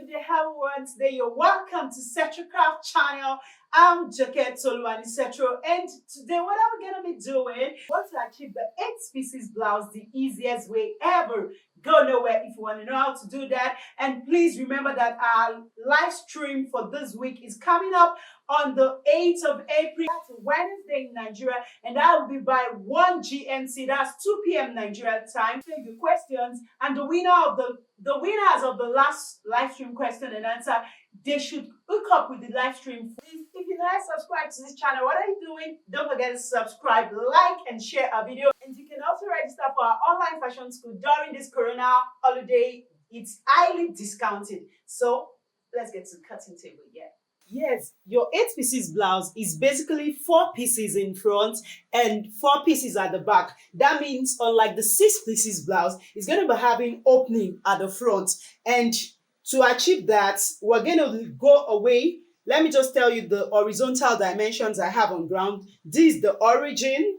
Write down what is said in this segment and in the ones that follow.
Good day, everyone. Today you're welcome to Setro Craft channel. I'm Jacket Toluani Setro, and today what are we gonna be doing? Want to achieve the 8 pieces blouse the easiest way ever. Go nowhere if you want to know how to do that. And please remember that our live stream for this week is coming up on the 8th of April. That's Wednesday in Nigeria, and that will be by 1 GMT. That's 2 p.m. Nigeria time. Take your questions, and the winners of the last live stream question and answer, they should hook up with the live stream. Please, if you're not subscribed to this channel, what are you doing? Don't forget to subscribe, like, and share our video. And you can also register for our online fashion school during this Corona holiday. It's highly discounted. So let's get to the cutting table. Yes, your 8 pieces blouse is basically 4 pieces in front and 4 pieces at the back. That means unlike the 6 pieces blouse, it's going to be having opening at the front. And to achieve that, we're going to go away. Let me just tell you the horizontal dimensions I have on ground. This is the origin.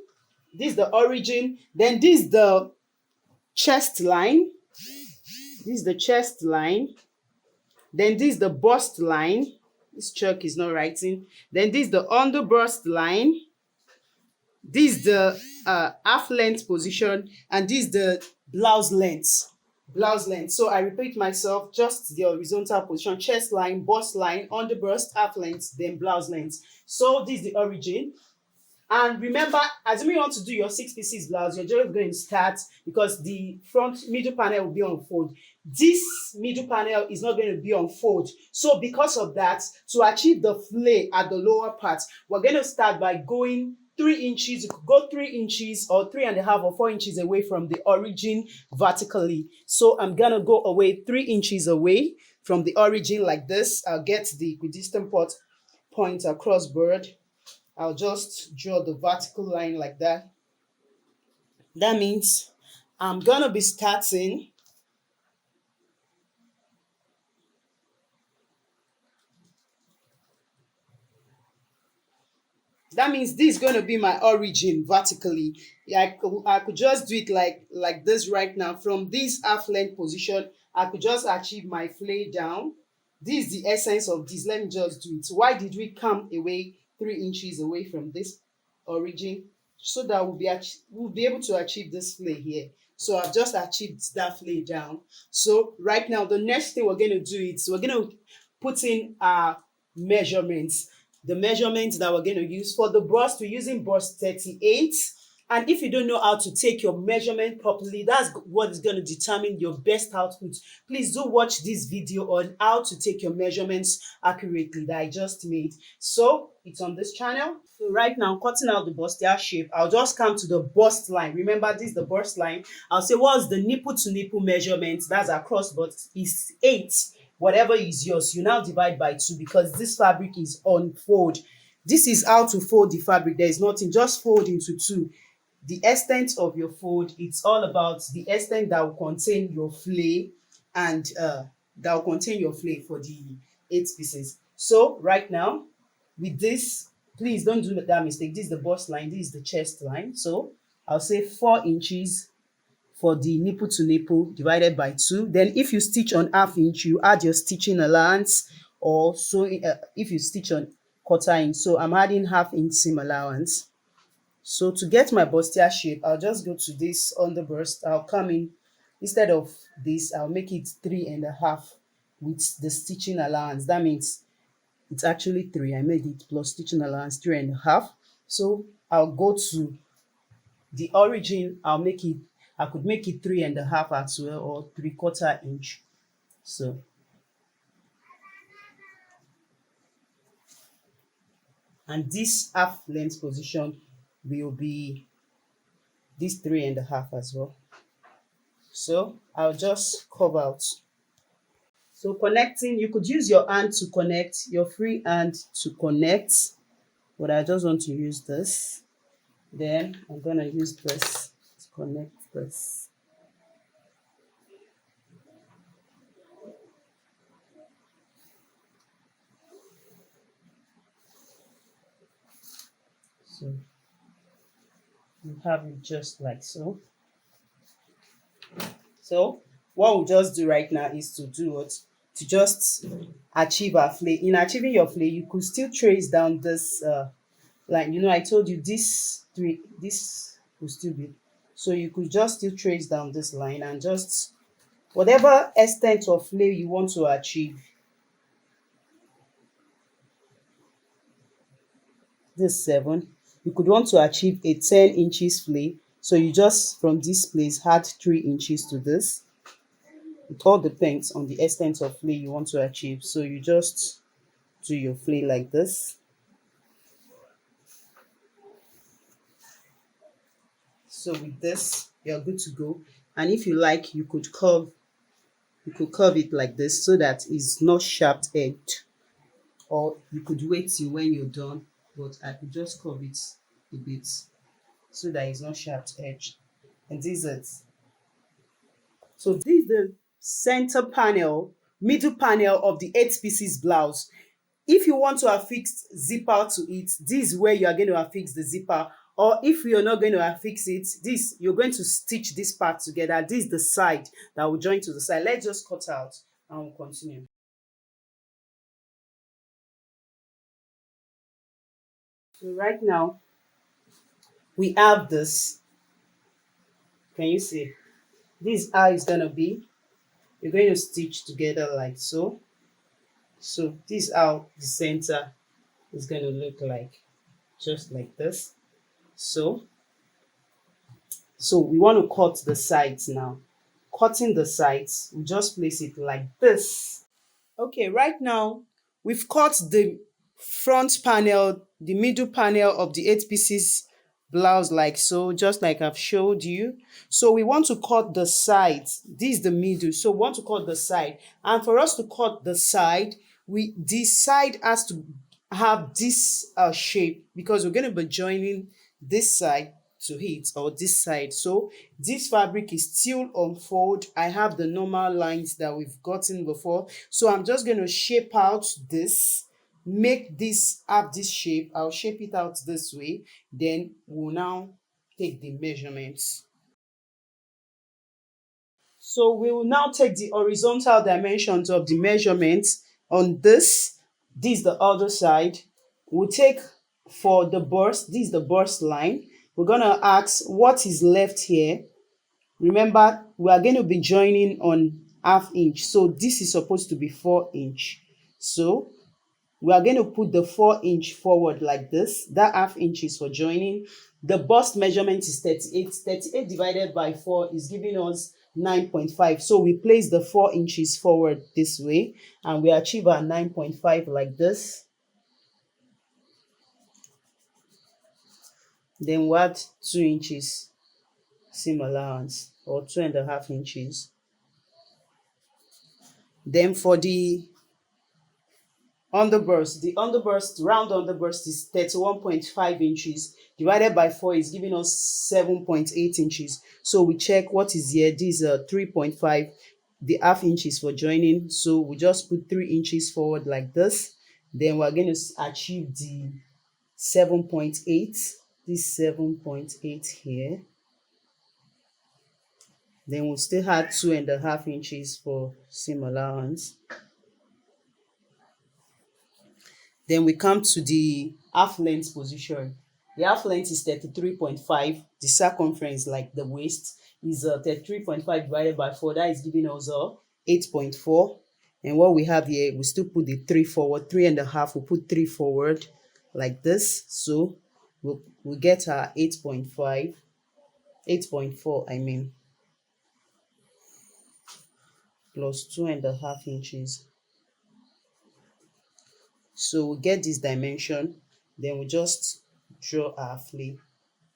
Then this is the chest line. This is the chest line. Then this is the bust line. This chalk is not writing. Then this is the underbust line. This is the half length position, and this is the blouse length. So I repeat myself, just the horizontal position: chest line, bust line, underbust, half length, then blouse length. So this is the origin. And remember, assuming you want to do your 6 pieces blouse, you're just going to start, because the front middle panel will be on fold. This middle panel is not going to be on fold. So because of that, to achieve the flay at the lower part, we're going to start by going 3 inches. You could go 3 inches or 3.5 or 4 inches away from the origin vertically. So I'm going to go away 3 inches away from the origin like this. I'll get the equidistant point across board. I'll just draw the vertical line like that. That means I'm gonna be starting that means this is going to be my origin vertically. I could just do it like this right now. From this half length position, I could just achieve my flay down. This is the essence of this. Let me just do it. Why did we come away 3 inches away from this origin? So that we'll be able to achieve this flay here. So I've just achieved that flay down. So right now, the next thing we're going to do is we're going to put in our measurements. The measurements that we're going to use for the bust, we're using bust 38. And if you don't know how to take your measurement properly, that's what is going to determine your best output. Please do watch this video on how to take your measurements accurately that I just made. So it's on this channel. So right now, I'm cutting out the bustier shape. I'll just come to the bust line. Remember, this is the bust line. I'll say, what's the nipple to nipple measurement? That's across, but it's 8. Whatever is yours, you now divide by 2, because this fabric is on fold. This is how to fold the fabric. There is nothing, just fold into 2. The extent of your fold, it's all about the extent that will contain your flay, and that will contain your flay for the 8 pieces. So right now, with this, please don't do that mistake. This is the bust line, this is the chest line. So I'll say 4 inches for the nipple to nipple divided by 2. Then if you stitch on ½ inch, you add your stitching allowance, or so if you stitch on 1/4 inch. So I'm adding ½ inch seam allowance. So to get my bustier shape, I'll just go to this underburst. I'll come in, instead of this, I'll make it 3.5 with the stitching allowance. That means it's actually 3. I made it plus stitching allowance 3.5. So I'll go to the origin. I could make it 3.5 as well, or 3/4 inch. So and this half length position will be this 3.5 as well. So I'll just curve out. So connecting, you could use your hand to connect, your free hand to connect, but I just want to use this. Then I'm gonna use this to connect this. So you have it just like so. So what we'll just do right now is to do what? to just achieve our flay. In achieving your flay, you could still trace down this line. I told you this will still be. So you could just still trace down this line and just whatever extent of flay you want to achieve. This 7. You could want to achieve a 10 inches flay. So you just from this place add 3 inches to this. It all depends on the extent of flay you want to achieve. So you just do your flay like this. So with this, you're good to go. And if you like, you could curve it like this so that it's not sharp edged. Or you could wait till when you're done, but I could just curve it a bit so that it's not sharp edged. And this is it. So this is the center panel, middle panel of the 8 pieces blouse. If you want to affix zipper to it, this is where you are going to affix the zipper. Or if you're not going to affix it, this you're going to stitch this part together. This is the side that will join to the side. Let's just cut out and we'll continue. So right now we have this. Can you see? This is how it's gonna be. You're going to stitch together like so. So this is how the center is going to look like, just like this. So we want to cut the sides now. Cutting the sides, we just place it like this. Okay, right now we've cut the front panel, the middle panel of the 8 pieces blouse like so, just like I've showed you. So we want to cut the sides. This is the middle, so we want to cut the side. And for us to cut the side, the side has to have this shape because we're going to be joining this side to it, or this side. So this fabric is still unfold. I have the normal lines that we've gotten before, so I'm just going to shape out this, make this have this shape. I'll shape it out this way, then we'll now take the measurements. So we will now take the horizontal dimensions of the measurements on this. This is the other side. We'll take for the burst, this is the burst line. We're going to ask what is left here. Remember, we are going to be joining on ½ inch. So this is supposed to be 4 inch. So we are going to put the 4 inch forward like this. That ½ inch is for joining. The bust measurement is 38. 38 divided by 4 is giving us 9.5. So we place the 4 inches forward this way and we achieve our 9.5 like this. Then we add 2 inches seam allowance, or 2.5 inches. Then for the underburst, the round underburst is 31.5 inches. Divided by 4 is giving us 7.8 inches. So we check what is here. This is 3.5. The ½ inch is for joining. So we just put 3 inches forward like this. Then we're going to achieve the 7.8. This 7.8 here. Then we'll still add 2.5 inches for seam allowance. Then we come to the half length position. The half length is 33.5. The circumference, like the waist, is 33.5 divided by 4. That is giving us 8.4. And what we have here, we still put the 3 forward. 3.5, we'll put 3 forward like this. So we'll get our 8.5. 8.4, I mean. Plus 2.5 inches. So we get this dimension, then we just draw our flay.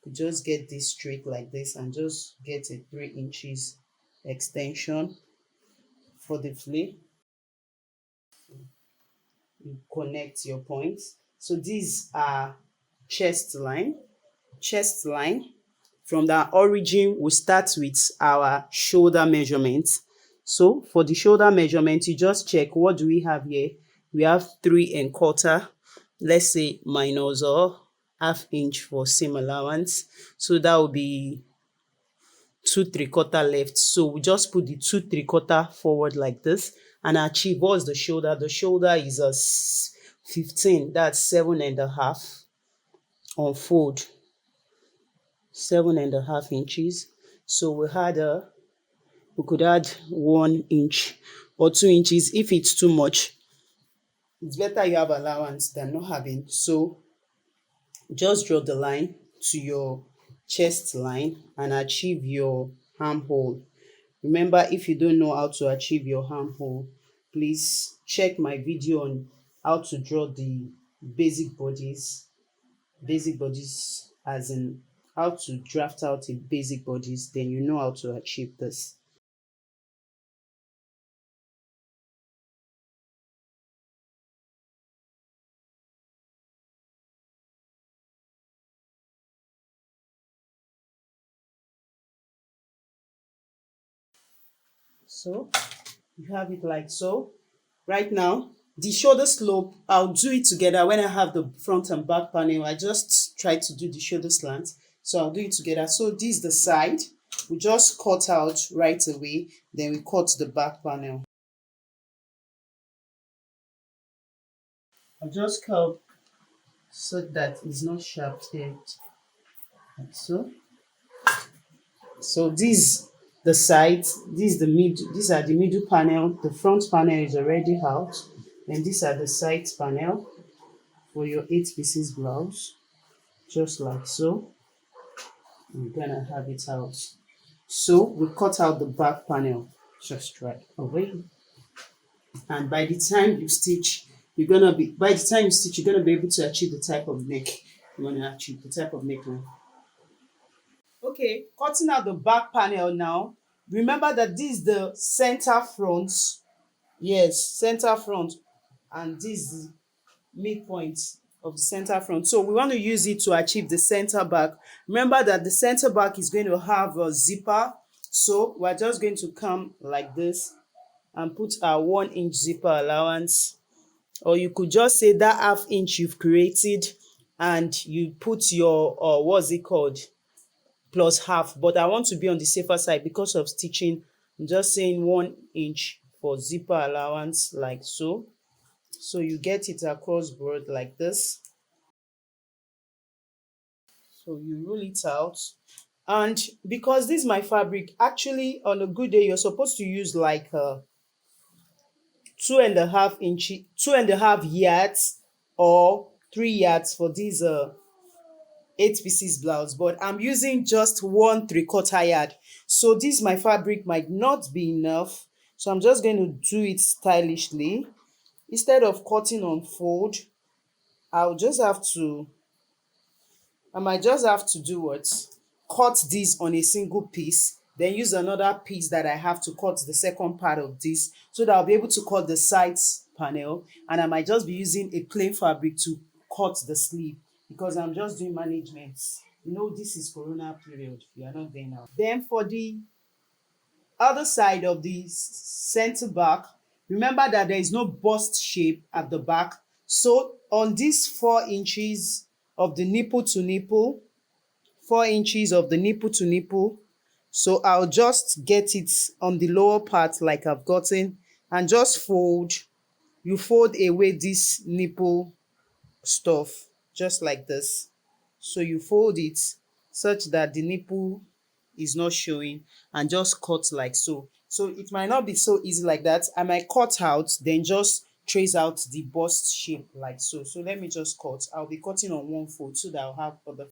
We just get this straight like this and just get a 3 inches extension for the flay. You connect your points. So these are chest line. From the origin, we start with our shoulder measurement. So for the shoulder measurement, you just check what do we have here. We have 3.25. Let's say minus or ½ inch for seam allowance. So that will be 2 3/4 left. So we just put the 2 3/4 forward like this, and achieve. What's the shoulder? The shoulder is a 15, that's 7.5. Unfold 7.5 inches. So we could add 1 inch or 2 inches. If it's too much, it's better you have allowance than not having. So just draw the line to your chest line and achieve your armhole. Remember, if you don't know how to achieve your armhole, please check my video on how to draw the basic bodies. Basic bodies as in how to draft out a basic bodies, then you know how to achieve this. So you have it like so. Right now, the shoulder slope, I'll do it together when I have the front and back panel. I just try to do the shoulder slant. So I'll do it together. So this is the side. We just cut out right away. Then we cut the back panel. I'll just curve so that it's not sharp edged. Like so. So this the sides, this is the middle, these are the middle panel, the front panel is already out, and these are the side panel for your 8 pieces blouse, just like so. We're gonna have it out. So we cut out the back panel just right away. And by the time you stitch, you're gonna be able to achieve the type of neck you want to achieve, the type of neckline. Okay, cutting out the back panel now. Remember that this is the center front. Yes, center front. And this is the midpoint of the center front. So we want to use it to achieve the center back. Remember that the center back is going to have a zipper. So we're just going to come like this and put our 1 inch zipper allowance. Or you could just say that ½ inch you've created and you put your, what's it called? Plus half, but I want to be on the safer side because of stitching. I'm just saying 1 inch for zipper allowance like so. So you get it across board like this. So you roll it out. And because this is my fabric, actually on a good day, you're supposed to use like 2.5 inches, 2.5 yards or 3 yards for these 8 pieces blouse, but I'm using just 1¾ yard. So this my fabric might not be enough, so I'm just going to do it stylishly. Instead of cutting on fold, I might just have to do what? Cut this on a single piece, then use another piece that I have to cut the second part of this so that I'll be able to cut the sides panel, and I might just be using a plain fabric to cut the sleeve because I'm just doing management. You know, this is corona period. We are not there now. Then for the other side of the center back, remember that there is no bust shape at the back. So on these 4 inches of the nipple to nipple, 4 inches of the nipple to nipple, so I'll just get it on the lower part like I've gotten and just fold. You fold away this nipple stuff just like this. So you fold it such that the nipple is not showing and just cut like so. So it might not be so easy like that. I might cut out, then just trace out the bust shape like so. So let me just cut. I'll be cutting on one fold so that I'll have other.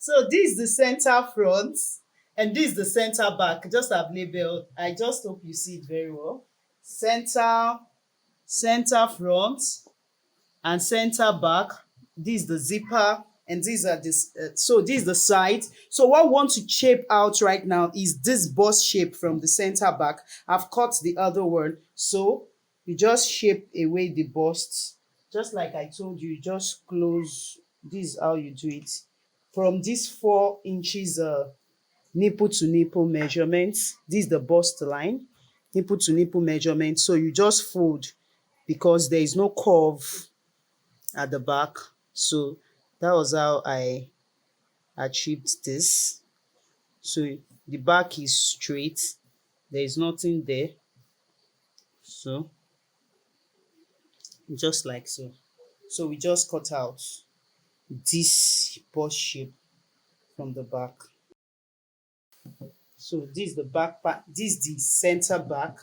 So this is the center front and this is the center back. Just have labeled. I just hope you see it very well. Center front and center back. This is the zipper and these are this. So this is the side. So what I want to shape out right now is this bust shape from the center back. I've cut the other one. So you just shape away the bust. Just like I told you, just close. This is how you do it. From these 4 inches nipple to nipple measurements, this is the bust line, nipple to nipple measurement. So you just fold because there is no curve at the back. So that was how I achieved this. So the back is straight There is nothing there. So just like so. So we just cut out this bust shape from the back. So this is the back part, this is the center back,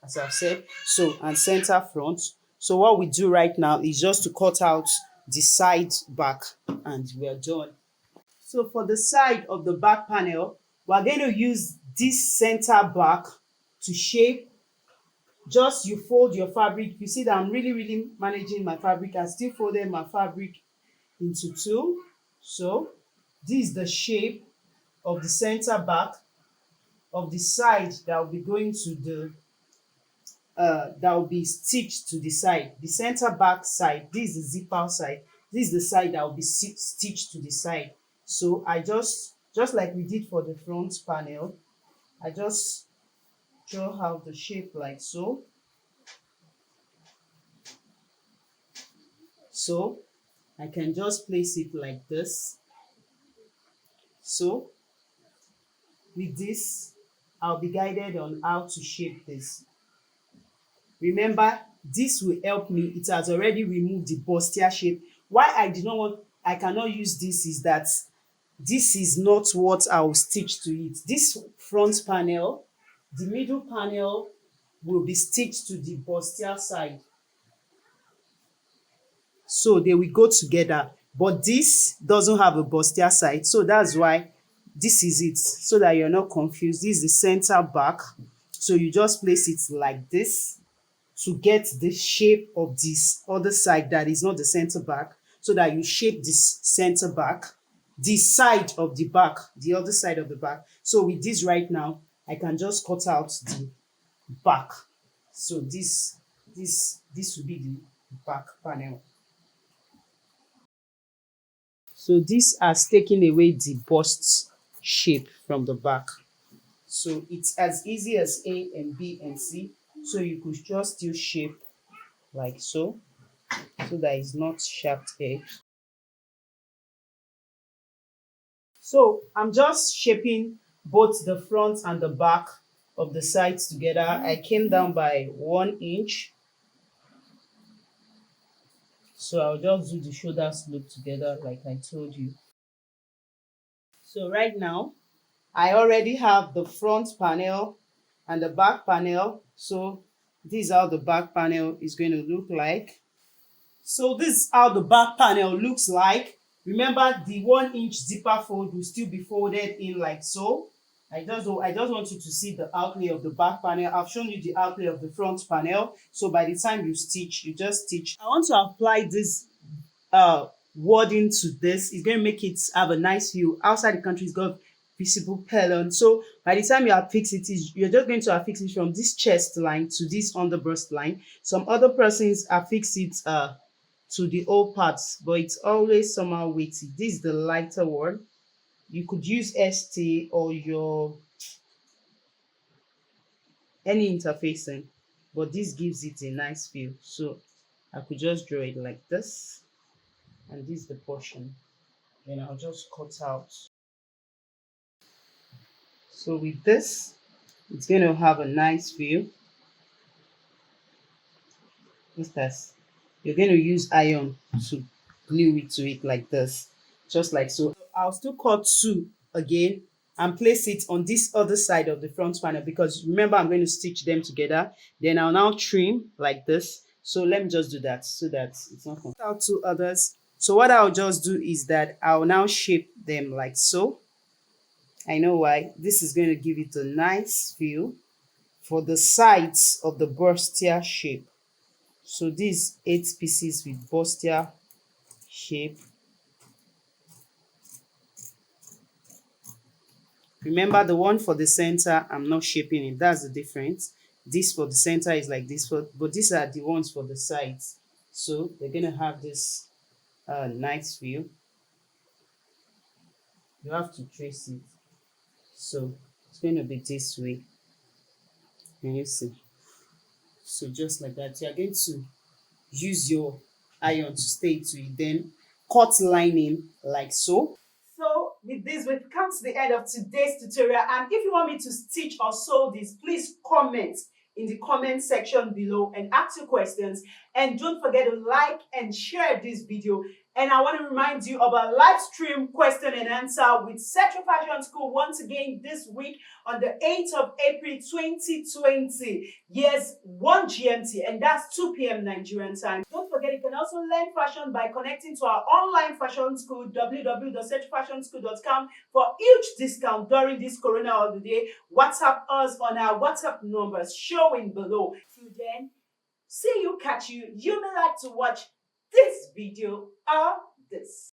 as I've said. So and center front. So what we do right now is just to cut out the side back and we are done. So for the side of the back panel, we're going to use this center back to shape. Just you fold your fabric. You see that I'm really managing my fabric. I still folded my fabric into two. So this is the shape of the center back of the side that will be going to the that will be stitched to the side. The center back side, this is the zipper side. This is the side that will be stitched to the side. So I just like we did for the front panel, I just draw out the shape like so. So I can just place it like this. So with this, I'll be guided on how to shape this. Remember, this will help me. It has already removed the bustier shape. Why I cannot use this is that this is not what I will stitch to it. This front panel, the middle panel will be stitched to the bustier side. So they will go together. But this doesn't have a bustier side. So that's why this is it. So that you're not confused. This is the center back. So you just place it like this to get the shape of this other side that is not the center back, so that you shape this center back, the side of the back, the other side of the back. So with this right now, I can just cut out the back. So this will be the back panel. So this has taken away the bust shape from the back. So it's as easy as A and B and C. So you could just still shape like so that it's not sharp edge. So I'm just shaping both the front and the back of the sides together. I came down by 1 inch. So I'll just do the shoulders loop together like I told you. So right now, I already have the front panel and the back panel. So this is how the back panel is going to look like. So this is how the back panel looks like. Remember, the 1 inch zipper fold will still be folded in like so. I just want you to see the outlay of the back panel. I've shown you the outlay of the front panel. So by the time you stitch, you just stitch. I want to apply this wording to this. It's going to make it have a nice view. Outside the country, it's got visible pellon. So by the time you affix it, you're just going to affix it from this chest line to this underbreast line. Some other persons affix it to the whole parts, but it's always somehow weighty. This is the lighter one. You could use ST or your any interfacing, but this gives it a nice feel. So I could just draw it like this, and this is the portion. Then I'll just cut out. So with this, it's going to have a nice view. Just as you're going to use iron to glue it to it like this, just like so. I'll still cut two again and place it on this other side of the front panel, because remember I'm going to stitch them together. Then I'll now trim like this. So let me just do that so that it's not out two others. So what I'll just do is that I'll now shape them like so. I know why. This is going to give it a nice feel for the sides of the bustier shape. So these 8 pieces with bustier shape. Remember, the one for the center, I'm not shaping it. That's the difference. This for the center is like this, but these are the ones for the sides. So they're going to have this nice view. You have to trace it. So it's going to be this way. Can you see? So just like that, you're going to use your iron to stay to it. Then cut lining like so. So with with this, we've come to the end of today's tutorial. And if you want me to stitch or sew this, please comment in the comment section below and ask your questions. And don't forget to like and share this video. And I want to remind you of our live stream question and answer with Setro Fashion School once again this week on the 8th of April 2020. Yes, 1 GMT, and that's 2 p.m. Nigerian time. Don't forget, you can also learn fashion by connecting to our online fashion school, www.setrofashionschool.com, for huge discount during this Corona holiday. WhatsApp us on our WhatsApp numbers showing below. Till then, see you, catch you. You may like to watch this video or this.